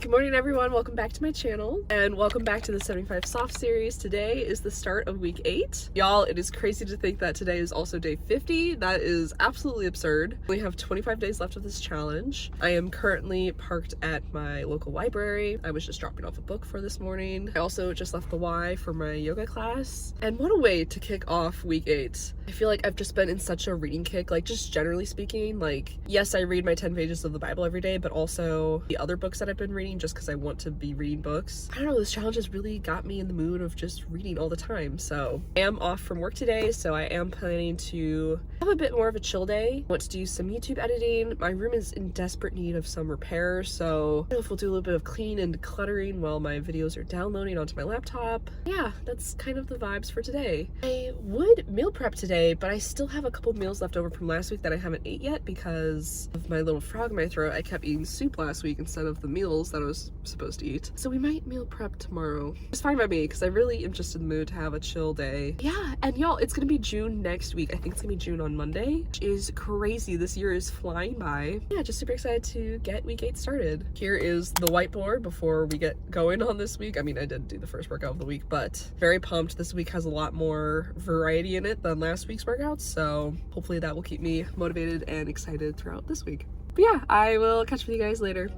Good morning everyone, welcome back to my channel and welcome back to the 75 Soft series. Today is the start of week 8. Y'all, it is crazy to think that today is also day 50. That is absolutely absurd. We have 25 days left of this challenge. I am currently parked at my local library. I was just dropping off a book for this morning. I also just left the Y for my yoga class. And what a way to kick off week 8. I feel like I've just been in such a reading kick, like just generally speaking. Like, yes, I read my 10 pages of the Bible every day, but also the other books that I've been reading just because I want to be reading books. I don't know, this challenge has really got me in the mood of just reading all the time. So I am off from work today, so I am planning to have a bit more of a chill day. I want to do some YouTube editing. My room is in desperate need of some repair, so I don't know if we'll do a little bit of cleaning and decluttering while my videos are downloading onto my laptop. Yeah, that's kind of the vibes for today. I would meal prep today, but I still have a couple meals left over from last week that I haven't ate yet because of my little frog in my throat. I kept eating soup last week instead of the meals that I was supposed to eat. So we might meal prep tomorrow. It's fine by me because I really am just in the mood to have a chill day. Yeah, and y'all, it's gonna be June next week. I think it's gonna be June on Monday, which is crazy. This year is flying by. Yeah, just super excited to get week 8 started. Here is the whiteboard before we get going on this week. I mean, I did do the first workout of the week, but very pumped. This week has a lot more variety in it than last week's workouts, so hopefully that will keep me motivated and excited throughout this week. But yeah, I will catch up with you guys later.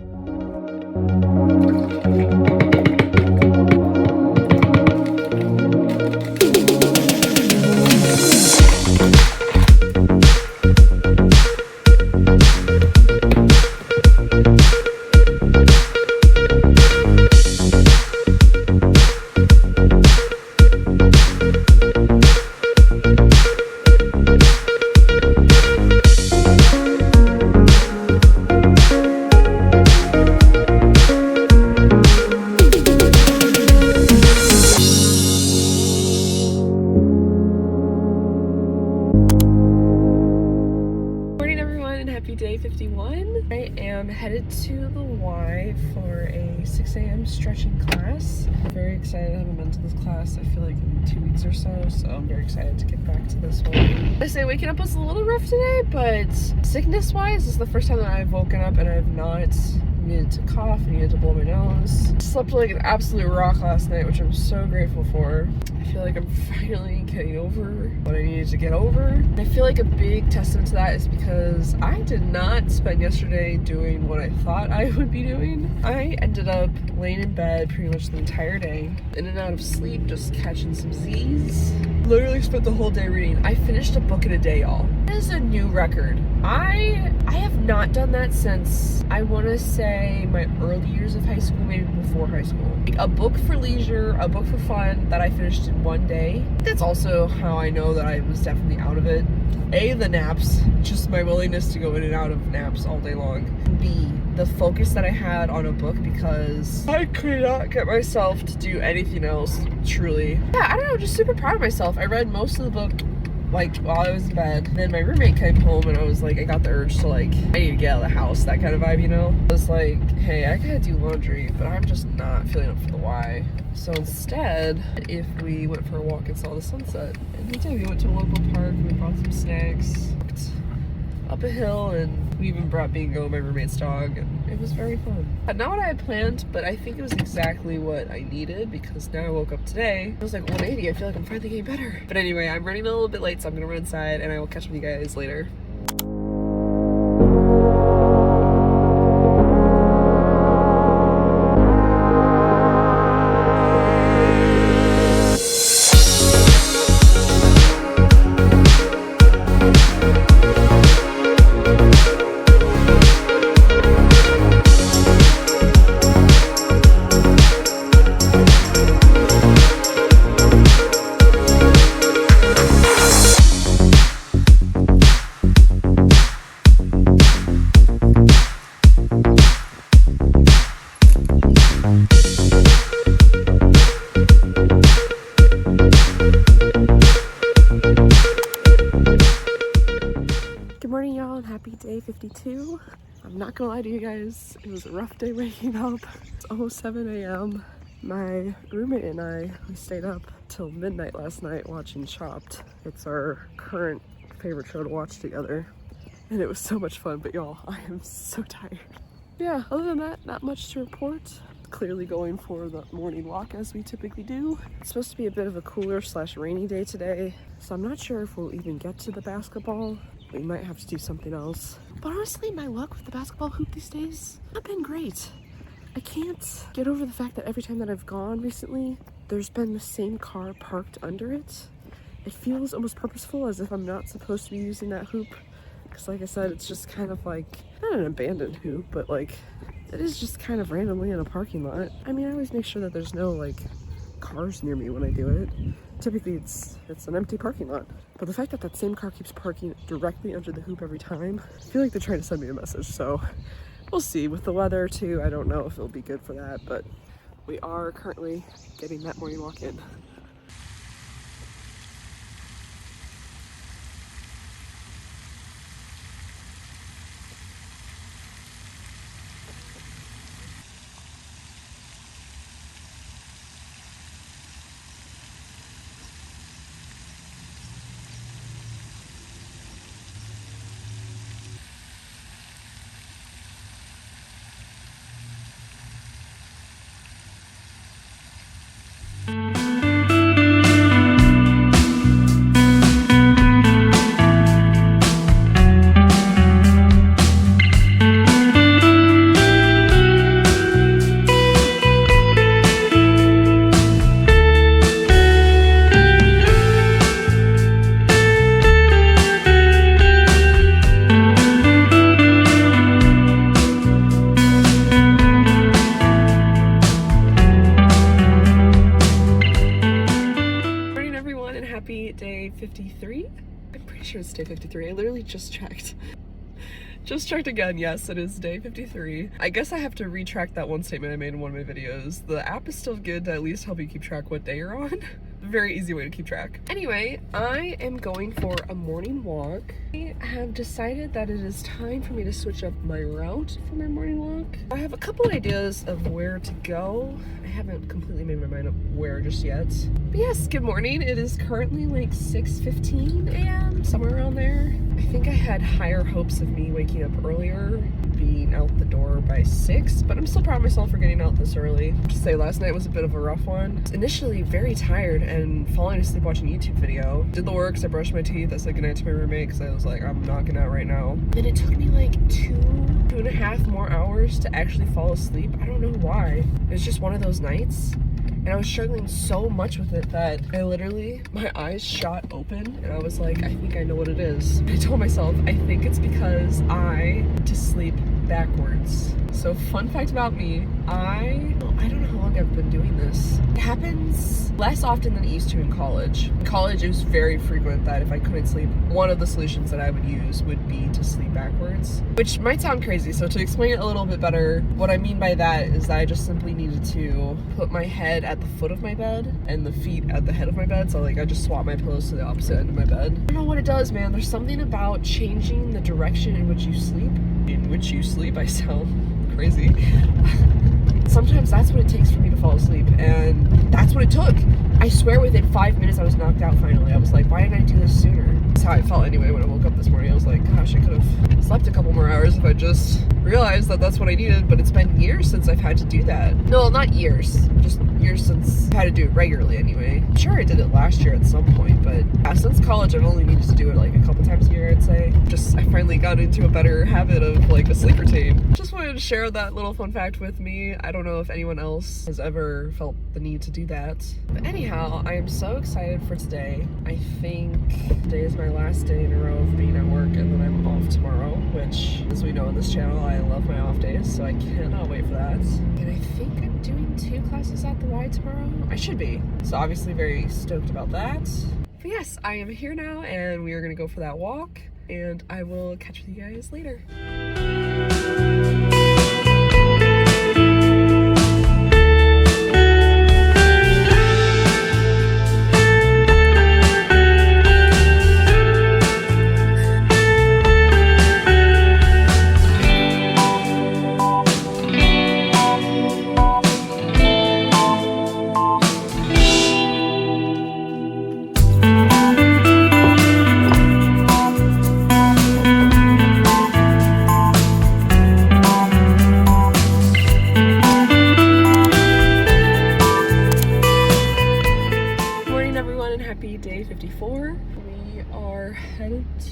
Day 51. I am headed to the Y for a 6 a.m. stretching class. I'm very excited. I haven't been to this class I feel like in 2 weeks or so I'm very excited to get back to this one. I say waking up was a little rough today, but sickness wise, this is the first time that I've woken up and I've not needed to cough, needed to blow my nose. Slept like an absolute rock last night, which I'm so grateful for. I feel like I'm finally getting over what I needed to get over. And I feel like a big testament to that is because I did not spend yesterday doing what I thought I would be doing. I ended up laying in bed pretty much the entire day, in and out of sleep, just catching some Z's. Literally spent the whole day reading. I finished a book in a day, y'all. That is a new record. I have not done that since, I want to say, my early years of high school, maybe before high school. Like a book for leisure, a book for fun that I finished in one day. That's also how I know that I was definitely out of it. A, the naps, just my willingness to go in and out of naps all day long. B, the focus that I had on a book because I could not get myself to do anything else, truly. Yeah, I don't know, just super proud of myself. I read most of the book like while I was in bed. And then my roommate came home and I was like, I got the urge to like, I need to get out of the house, that kind of vibe, you know? I was like, hey, I gotta do laundry, but I'm just not feeling up for the Y. So instead, if we went for a walk and saw the sunset, and we did, we went to a local park, we bought some snacks, walked up a hill, and we even brought Bingo, my roommate's dog, and it was very fun. Not what I had planned, but I think it was exactly what I needed because now I woke up today. I was like 180, I feel like I'm finally getting better. But anyway, I'm running a little bit late, so I'm gonna run inside and I will catch up with you guys later. Happy day 52. I'm not gonna lie to you guys, it was a rough day waking up. It's almost 7 a.m. My roommate and I, we stayed up till midnight last night watching Chopped. It's our current favorite show to watch together. And it was so much fun, but y'all, I am so tired. Yeah, other than that, not much to report. Clearly going for the morning walk as we typically do. It's supposed to be a bit of a cooler / rainy day today, so I'm not sure if we'll even get to the basketball. We might have to do something else. But honestly, my luck with the basketball hoop these days not been great. I can't get over the fact that every time that I've gone recently, there's been the same car parked under it. It feels almost purposeful, as if I'm not supposed to be using that hoop. Because like I said, it's just kind of like, not an abandoned hoop, but like, it is just kind of randomly in a parking lot. I mean, I always make sure that there's no like cars near me when I do it. Typically it's an empty parking lot. But the fact that that same car keeps parking directly under the hoop every time, I feel like they're trying to send me a message. So we'll see. With the weather too, I don't know if it'll be good for that, but we are currently getting that morning walk in. Day 53. I'm pretty sure it's day 53. I literally just checked. Just checked again. Yes, it is day 53. I guess I have to retract that one statement I made in one of my videos. The app is still good to at least help you keep track what day you're on. Very easy way to keep track. Anyway, I am going for a morning walk. I have decided that it is time for me to switch up my route for my morning walk. I have a couple ideas of where to go. I haven't completely made my mind up where just yet. But yes, good morning. It is currently like 6:15 a.m., somewhere around there. I think I had higher hopes of me waking up earlier, being out the door by 6, but I'm still proud of myself for getting out this early. To say, last night was a bit of a rough one. Initially very tired and falling asleep watching a YouTube video. Did the works, I brushed my teeth, I said goodnight to my roommate because I was like, I'm knocking out right now. And it took me like 2.5 more hours to actually fall asleep. I don't know why. It was just one of those nights. And I was struggling so much with it that I literally, my eyes shot open and I was like, I think I know what it is. I told myself, I think it's because I went to sleep backwards. So fun fact about me, I don't know how long I've been doing this. It happens less often than it used to in college. In college, it was very frequent that if I couldn't sleep, one of the solutions that I would use would be to sleep backwards, which might sound crazy. So to explain it a little bit better, what I mean by that is that I just simply needed to put my head at the foot of my bed and the feet at the head of my bed. So like I just swap my pillows to the opposite end of my bed. I don't know what it does, man. There's something about changing the direction in which you sleep. I sound crazy. Sometimes that's what it takes for me to fall asleep, and that's what it took. I swear within 5 minutes I was knocked out finally. I was like, why didn't I do this sooner? That's how I felt anyway when I woke up this morning. I was like, gosh, I could have slept a couple more hours if I just realized that that's what I needed, but it's been years since I've had to do that. No, not years, just years since I've had to do it regularly anyway. I'm sure I did it last year at some point, but yeah, since college I've only needed to do it like a couple times a year, I'd say. I finally got into a better habit of like a sleep routine. Just wanted to share that little fun fact with me. I don't know if anyone else has ever felt the need to do that. But anyhow, I am so excited for today. I think today is my last day in a row of being at work, and then I'm off tomorrow, which, as we know on this channel, I love my off days, so I cannot wait for that. And I think I'm doing 2 classes at the Y tomorrow. I should be. So obviously very stoked about that. But yes, I am here now, and we are gonna go for that walk, and I will catch you guys later.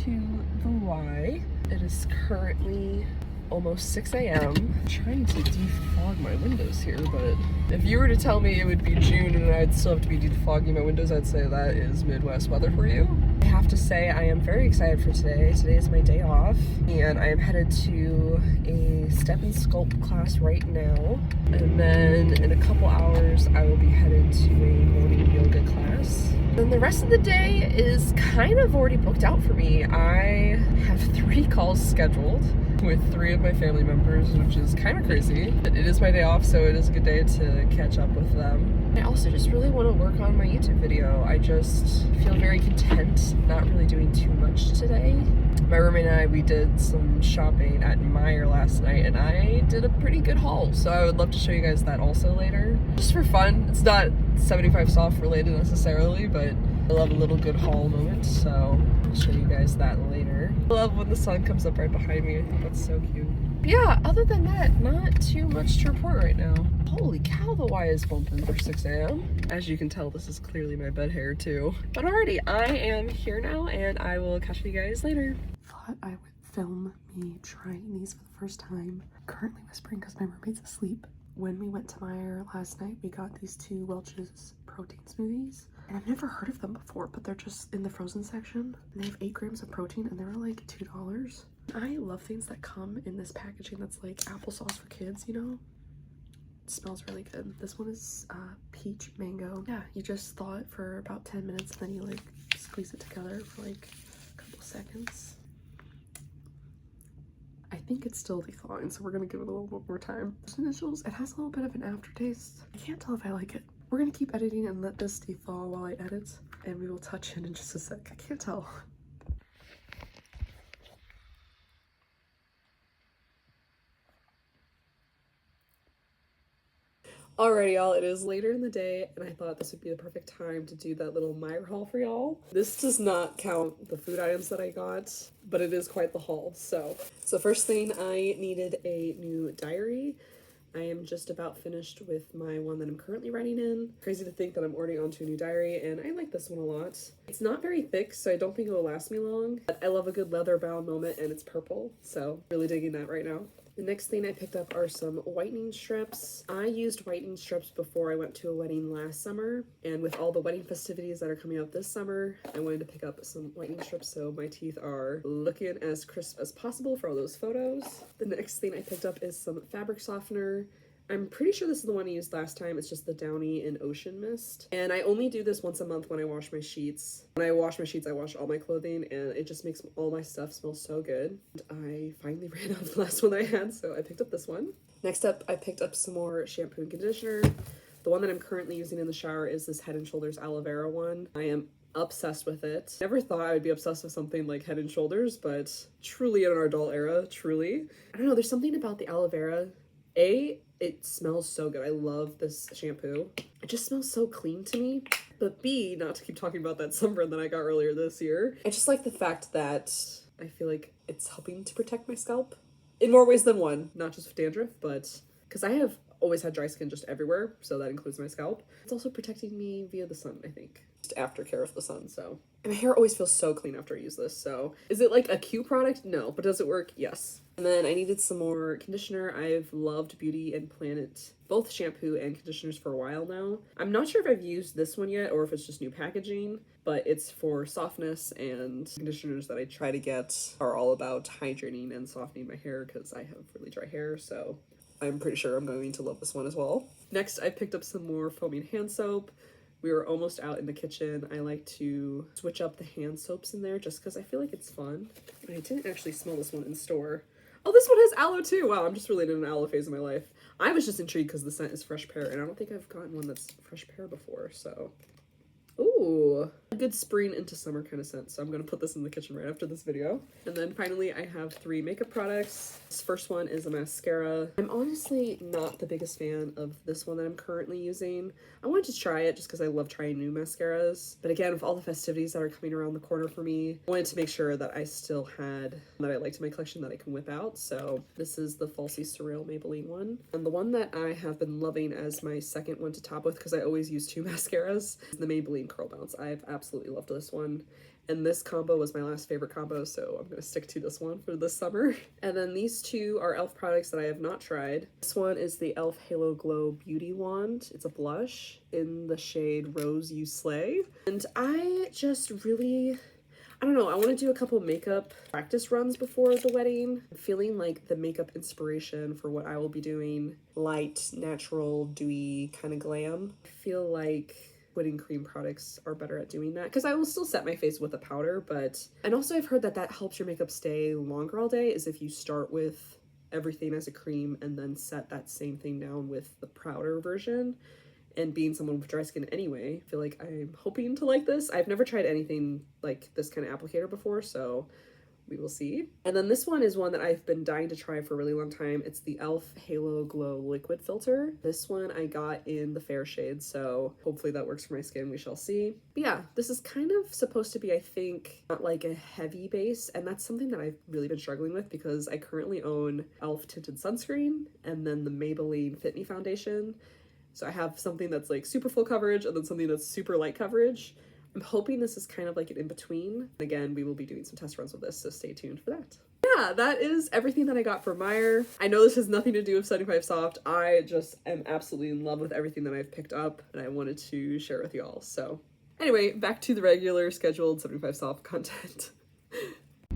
to the Y. It is currently almost 6 a.m. I'm trying to defog my windows here, but if you were to tell me it would be June and I'd still have to be defogging my windows, I'd say that is Midwest weather for you. I have to say I am very excited for today. Today is my day off, and I am headed to a step and sculpt class right now. And then in a couple hours, I will be headed to a morning yoga class. Then the rest of the day is kind of already booked out for me. I have 3 calls scheduled with 3 of my family members, which is kind of crazy. But it is my day off, so it is a good day to catch up with them. I also just really want to work on my YouTube video. I just feel very content not really doing too much today. My roommate and I, we did some shopping at Meijer last night, and I did a pretty good haul, so I would love to show you guys that also later. Just for fun. It's not 75 soft related necessarily, but I love a little good haul moment, so I'll show you guys that later. I love when the sun comes up right behind me. I think that's so cute. But yeah, other than that, not too much to report right now. Holy cow, the Y is bumping for 6 a.m. As you can tell, this is clearly my bed hair too. But alrighty, I am here now, and I will catch you guys later. Thought I would film me trying these for the first time. Currently whispering because my roommate's asleep. When we went to Meijer last night, we got these 2 Welch's protein smoothies. And I've never heard of them before, but they're just in the frozen section. And they have 8 grams of protein, and they were like $2. I love things that come in this packaging that's like applesauce for kids, you know? It smells really good. This one is peach mango. Yeah, you just thaw it for about 10 minutes, and then you like squeeze it together for like a couple seconds. I think it's still thawing, so we're gonna give it a little bit more time. Those initials, it has a little bit of an aftertaste. I can't tell if I like it. We're gonna keep editing and let this thaw while I edit, and we will touch in just a sec. I can't tell. Alrighty, y'all, it is later in the day, and I thought this would be the perfect time to do that little Meijer haul for y'all. This does not count the food items that I got, but it is quite the haul. So first thing, I needed a new diary. I am just about finished with my one that I'm currently writing in. Crazy to think that I'm already onto a new diary, and I like this one a lot. It's not very thick, so I don't think it will last me long, but I love a good leather bound moment, and it's purple, so really digging that right now. The next thing I picked up are some whitening strips. I used whitening strips before I went to a wedding last summer, and with all the wedding festivities that are coming up this summer, I wanted to pick up some whitening strips so my teeth are looking as crisp as possible for all those photos. The next thing I picked up is some fabric softener. I'm pretty sure this is the one I used last time. It's just the Downy and Ocean Mist. And I only do this once a month when I wash my sheets. When I wash my sheets, I wash all my clothing, and it just makes all my stuff smell so good. I finally ran out of the last one I had, so I picked up this one. Next up, I picked up some more shampoo and conditioner. The one that I'm currently using in the shower is this Head & Shoulders aloe vera one. I am obsessed with it. Never thought I would be obsessed with something like Head & Shoulders, but truly in our adult era, truly. I don't know, there's something about the aloe vera. It smells so good. I love this shampoo. It just smells so clean to me. But B, not to keep talking about that sunburn that I got earlier this year, I just like the fact that I feel like it's helping to protect my scalp in more ways than one, not just with dandruff, but because I have always had dry skin just everywhere, so that includes my scalp. It's also protecting me via the sun, I think. Just aftercare of the sun, so. And my hair always feels so clean after I use this, so. Is it like a Q product? No, but does it work? Yes. And then I needed some more conditioner. I've loved Beauty and Planet, both shampoo and conditioners for a while now. I'm not sure if I've used this one yet or if it's just new packaging, but it's for softness, and conditioners that I try to get are all about hydrating and softening my hair because I have really dry hair, so I'm pretty sure I'm going to love this one as well. Next, I picked up some more foaming hand soap. We were almost out in the kitchen. I like to switch up the hand soaps in there just because I feel like it's fun. And I didn't actually smell this one in store. Oh, this one has aloe too. Wow, I'm just really in an aloe phase of my life. I was just intrigued because the scent is fresh pear, and I don't think I've gotten one that's fresh pear before, so. Ooh, a good spring into summer kind of scent, so I'm gonna put this in the kitchen right after this video. And then finally, I have 3 makeup products. This first one is a mascara. I'm honestly not the biggest fan of this one that I'm currently using. I wanted to try it just because I love trying new mascaras. But again, with all the festivities that are coming around the corner for me, I wanted to make sure that I still had that I liked in my collection that I can whip out. So this is the Falsy Surreal Maybelline one. And the one that I have been loving as my second one to top with, because I always use 2 mascaras, is the Maybelline Curl Bounce. I've absolutely loved this one. And this combo was my last favorite combo, so I'm gonna stick to this one for this summer. And then these two are e.l.f. products that I have not tried. This one is the e.l.f. Halo Glow Beauty Wand. It's a blush in the shade Rose You Slay. And I just really, I don't know, I want to do a couple makeup practice runs before the wedding. I'm feeling like the makeup inspiration for what I will be doing, light, natural, dewy, kind of glam. I feel like whipping cream products are better at doing that because I will still set my face with a powder, but, and also I've heard that that helps your makeup stay longer all day, is if you start with everything as a cream and then set that same thing down with the powder version. And being someone with dry skin anyway, I feel like I'm hoping to like this. I've never tried anything like this kind of applicator before, so we will see. And then this one is one that I've been dying to try for a really long time. It's the e.l.f. Halo Glow Liquid Filter. This one I got in the fair shade, so hopefully that works for my skin. We shall see. But yeah, this is kind of supposed to be, I think, not like a heavy base, and that's something that I've really been struggling with because I currently own e.l.f. tinted sunscreen and then the Maybelline Fit Me foundation. So I have something that's like super full coverage and then something that's super light coverage. I'm hoping this is kind of like an in-between. Again, we will be doing some test runs with this, so stay tuned for that. Yeah, that is everything that I got from Meijer. I know this has nothing to do with 75 Soft. I just am absolutely in love with everything that I've picked up and I wanted to share with y'all. So anyway, back to the regular scheduled 75 Soft content.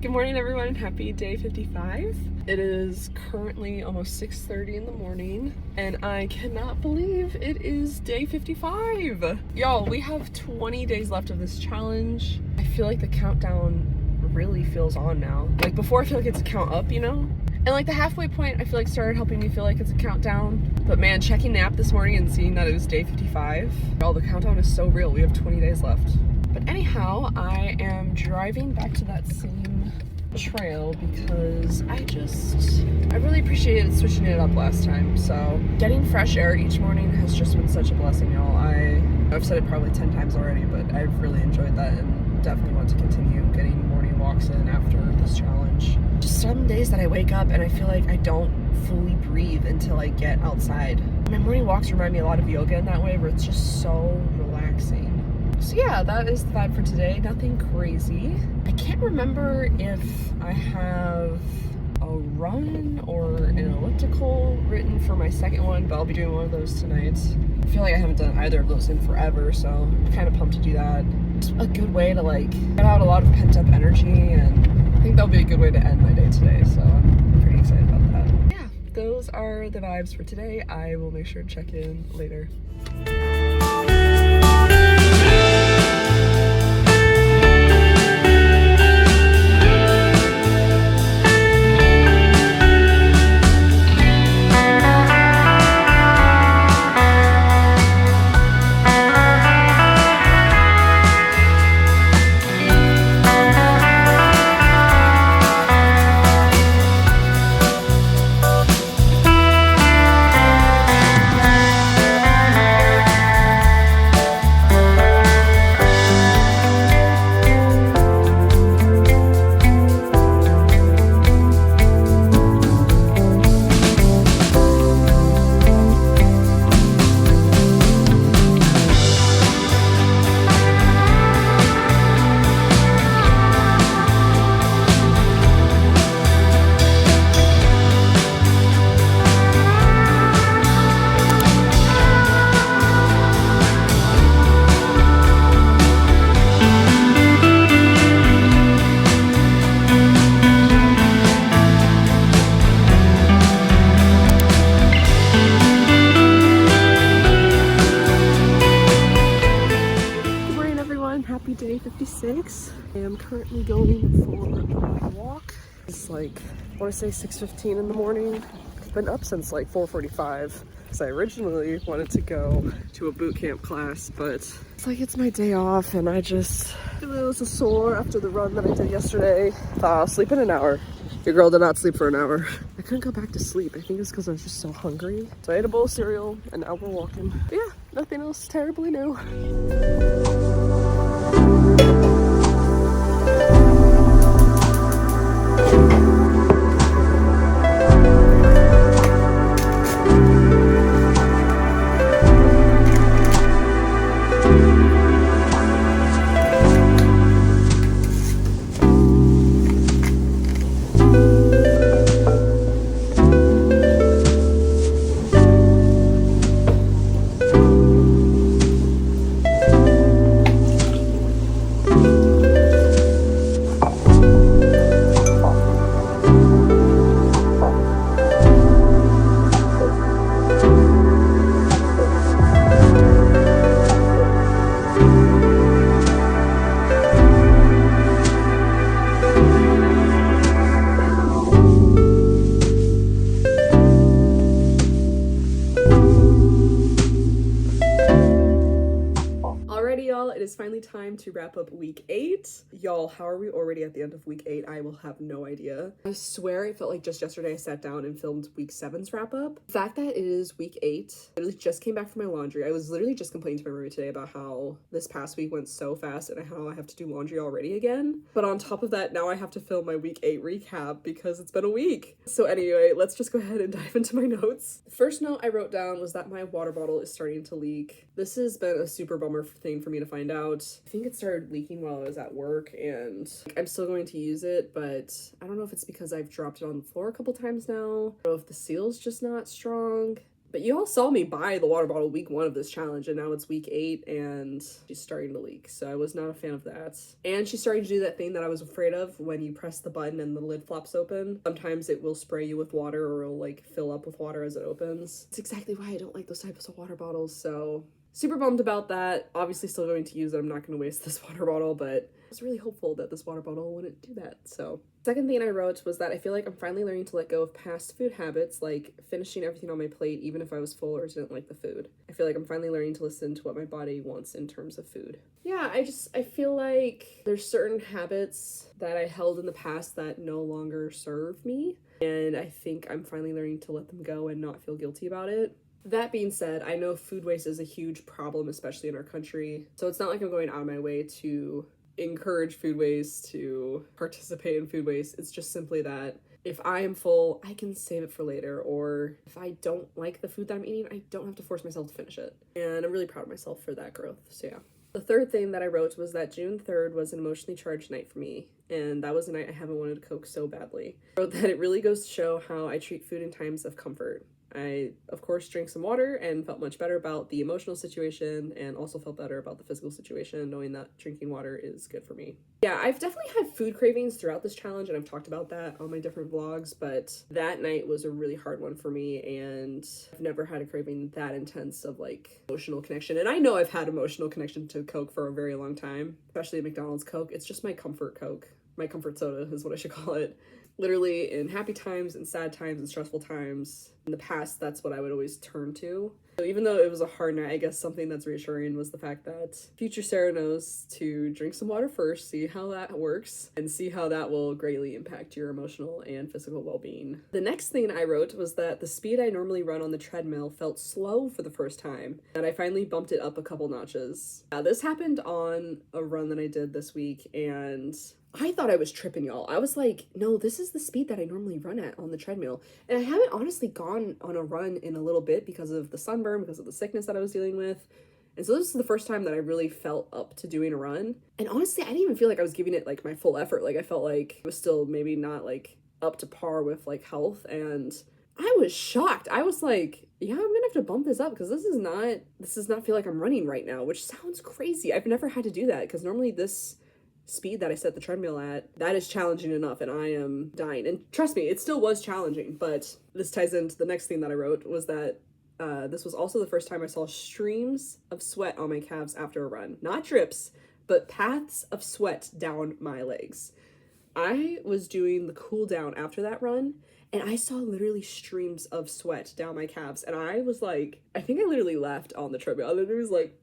Good morning, everyone. Happy day 55. It is currently almost 6:30 in the morning, and I cannot believe it is day 55. Y'all, we have 20 days left of this challenge. I feel like the countdown really feels on now. Like before, I feel like it's a count up, you know? And like the halfway point, I feel like started helping me feel like it's a countdown. But man, checking the app this morning and seeing that it was day 55, y'all, the countdown is so real. We have 20 days left. But anyhow, I am driving back to that same trail because I really appreciated switching it up last time. So getting fresh air each morning has just been such a blessing, y'all. I've said it probably 10 times already, but I've really enjoyed that and definitely want to continue getting morning walks in after this challenge. Just some days that I wake up and I feel like I don't fully breathe until I get outside. My morning walks remind me a lot of yoga in that way, where it's just so relaxing. So yeah, that is the vibe for today. Nothing crazy. I can't remember if I have a run or an elliptical written for my second one, but I'll be doing one of those tonight. I feel like I haven't done either of those in forever, so I'm kind of pumped to do that. It's a good way to like get out a lot of pent up energy, and I think that'll be a good way to end my day today, so I'm pretty excited about that. Yeah, those are the vibes for today. I will make sure to check in later. Happy day 56. I am currently going for a walk. It's like, I want to say 6:15 in the morning. I've been up since like 4:45 because I originally wanted to go to a boot camp class, but it's like it's my day off and I just feel a little sore after the run that I did yesterday. Thought I'll sleep in an hour. Your girl did not sleep for an hour. I couldn't go back to sleep. I think it's because I was just so hungry. So I ate a bowl of cereal and now we're walking. But yeah, nothing else terribly new. is finally time to wrap up week 8. Y'all, how are we already at the end of week 8? I will have no idea. I swear it felt like just yesterday I sat down and filmed week 7's wrap up. The fact that it is week 8, I literally just came back from my laundry. I was literally just complaining to my roommate today about how this past week went so fast and how I have to do laundry already again. But on top of that, now I have to film my week 8 recap because it's been a week. So anyway, let's just go ahead and dive into my notes. The first note I wrote down was that my water bottle is starting to leak. This has been a super bummer thing for me to find out. I think it started leaking while I was at work and I'm still going to use it, but I don't know if it's because I've dropped it on the floor a couple times now. I don't know if the seal's just not strong. But you all saw me buy the water bottle week 1 of this challenge, and now it's week 8 and she's starting to leak. So I was not a fan of that. And she's starting to do that thing that I was afraid of when you press the button and the lid flops open. Sometimes it will spray you with water or it'll like fill up with water as it opens. It's exactly why I don't like those types of water bottles. So super bummed about that. Obviously still going to use it. I'm not going to waste this water bottle, but I was really hopeful that this water bottle wouldn't do that. So second thing I wrote was that I feel like I'm finally learning to let go of past food habits, like finishing everything on my plate even if I was full or didn't like the food. I feel like I'm finally learning to listen to what my body wants in terms of food. Yeah, I feel like there's certain habits that I held in the past that no longer serve me, and I think I'm finally learning to let them go and not feel guilty about it. That being said, I know food waste is a huge problem, especially in our country, so it's not like I'm going out of my way to encourage food waste, to participate in food waste. It's just simply that if I am full, I can save it for later, or if I don't like the food that I'm eating, I don't have to force myself to finish it. And I'm really proud of myself for that growth, so yeah. The third thing that I wrote was that June 3rd was an emotionally charged night for me, and that was a night I haven't wanted to Coke so badly. I wrote that it really goes to show how I treat food in times of comfort. I, of course, drank some water and felt much better about the emotional situation and also felt better about the physical situation, knowing that drinking water is good for me. Yeah, I've definitely had food cravings throughout this challenge, and I've talked about that on my different vlogs, but that night was a really hard one for me, and I've never had a craving that intense of, like, emotional connection. And I know I've had emotional connection to Coke for a very long time, especially McDonald's Coke. It's just my comfort Coke. My comfort soda is what I should call it. Literally, in happy times and sad times and stressful times, in the past, that's what I would always turn to. So even though it was a hard night, I guess something that's reassuring was the fact that future Sarah knows to drink some water first, see how that works, and see how that will greatly impact your emotional and physical well-being. The next thing I wrote was that the speed I normally run on the treadmill felt slow for the first time, and I finally bumped it up a couple notches. This happened on a run that I did this week, and I thought I was tripping, y'all. I was like, no, this is the speed that I normally run at on the treadmill. And I haven't honestly gone on a run in a little bit because of the sunburn, because of the sickness that I was dealing with. And so this is the first time that I really felt up to doing a run. And honestly, I didn't even feel like I was giving it like my full effort. Like I felt like it was still maybe not like up to par with like health. And I was shocked. I was like, yeah, I'm gonna have to bump this up because this does not feel like I'm running right now, which sounds crazy. I've never had to do that because normally this speed that I set the treadmill at, that is challenging enough and I am dying. And trust me, it still was challenging, but this ties into the next thing that I wrote was that this was also the first time I saw streams of sweat on my calves after a run. Not drips, but paths of sweat down my legs. I was doing the cool down after that run and I saw literally streams of sweat down my calves and I was like, I think I literally laughed on the treadmill. I literally was like,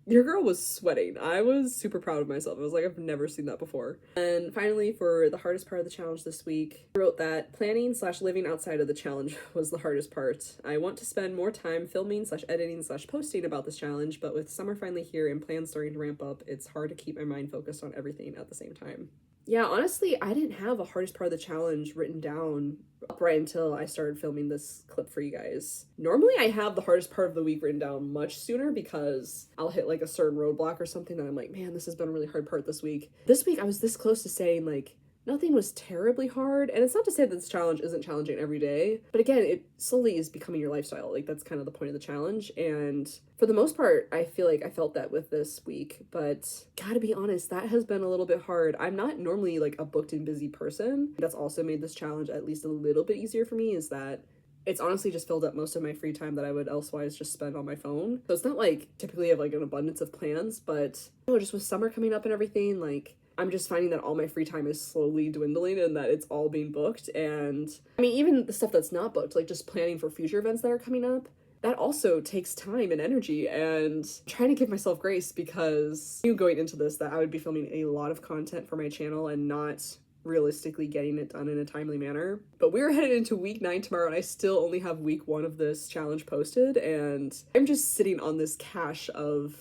your girl was sweating. I was super proud of myself. I was like, I've never seen that before. And finally, for the hardest part of the challenge this week, I wrote that planning/living outside of the challenge was the hardest part. I want to spend more time filming/editing/posting about this challenge, but with summer finally here and plans starting to ramp up, it's hard to keep my mind focused on everything at the same time. Yeah, honestly, I didn't have a hardest part of the challenge written down up right until I started filming this clip for you guys. Normally, I have the hardest part of the week written down much sooner because I'll hit like a certain roadblock or something and I'm like, man, this has been a really hard part this week. This week, I was this close to saying like, nothing was terribly hard, and it's not to say that this challenge isn't challenging every day, but again, it slowly is becoming your lifestyle. Like, that's kind of the point of the challenge, and for the most part, I feel like I felt that with this week, but gotta be honest, that has been a little bit hard. I'm not normally, like, a booked and busy person. That's also made this challenge at least a little bit easier for me, is that it's honestly just filled up most of my free time that I would elsewise just spend on my phone. So it's not, like, typically I have, like, an abundance of plans, but, you know, just with summer coming up and everything, like, I'm just finding that all my free time is slowly dwindling and that it's all being booked. And I mean, even the stuff that's not booked, like just planning for future events that are coming up, that also takes time and energy, and I'm trying to give myself grace because I knew going into this that I would be filming a lot of content for my channel and not realistically getting it done in a timely manner. But we're headed into week 9 tomorrow, and I still only have week 1 of this challenge posted, and I'm just sitting on this cache of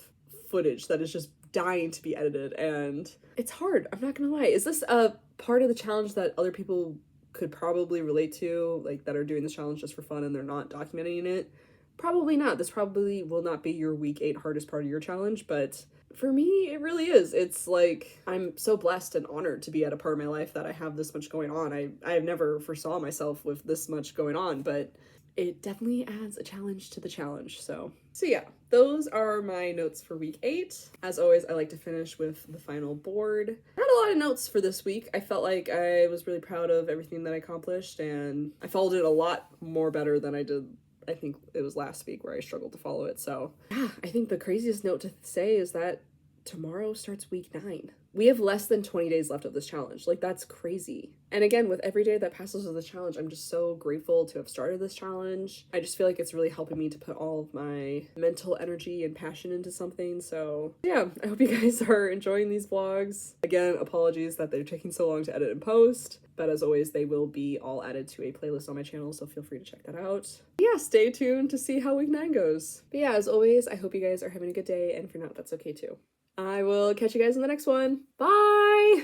footage that is just dying to be edited, and it's hard. I'm not gonna lie. Is this a part of the challenge that other people could probably relate to, like that are doing this challenge just for fun and they're not documenting it? Probably not. This probably will not be your week 8 hardest part of your challenge, but for me, it really is. It's like, I'm so blessed and honored to be at a part of my life that I have this much going on. I have never foresaw myself with this much going on, but it definitely adds a challenge to the challenge. So yeah, those are my notes for week 8. As always, I like to finish with the final board. I had a lot of notes for this week. I felt like I was really proud of everything that I accomplished, and I followed it a lot more better than I did, I think it was last week where I struggled to follow it. So yeah, I think the craziest note to say is that tomorrow starts week 9. We have less than 20 days left of this challenge. Like, that's crazy. And again, with every day that passes with the challenge, I'm just so grateful to have started this challenge. I just feel like it's really helping me to put all of my mental energy and passion into something. So yeah, I hope you guys are enjoying these vlogs. Again, apologies that they're taking so long to edit and post, but as always, they will be all added to a playlist on my channel, so feel free to check that out. Yeah, stay tuned to see how week 9 goes. But yeah, as always, I hope you guys are having a good day, and if you're not, that's okay too. I will catch you guys in the next one. Bye!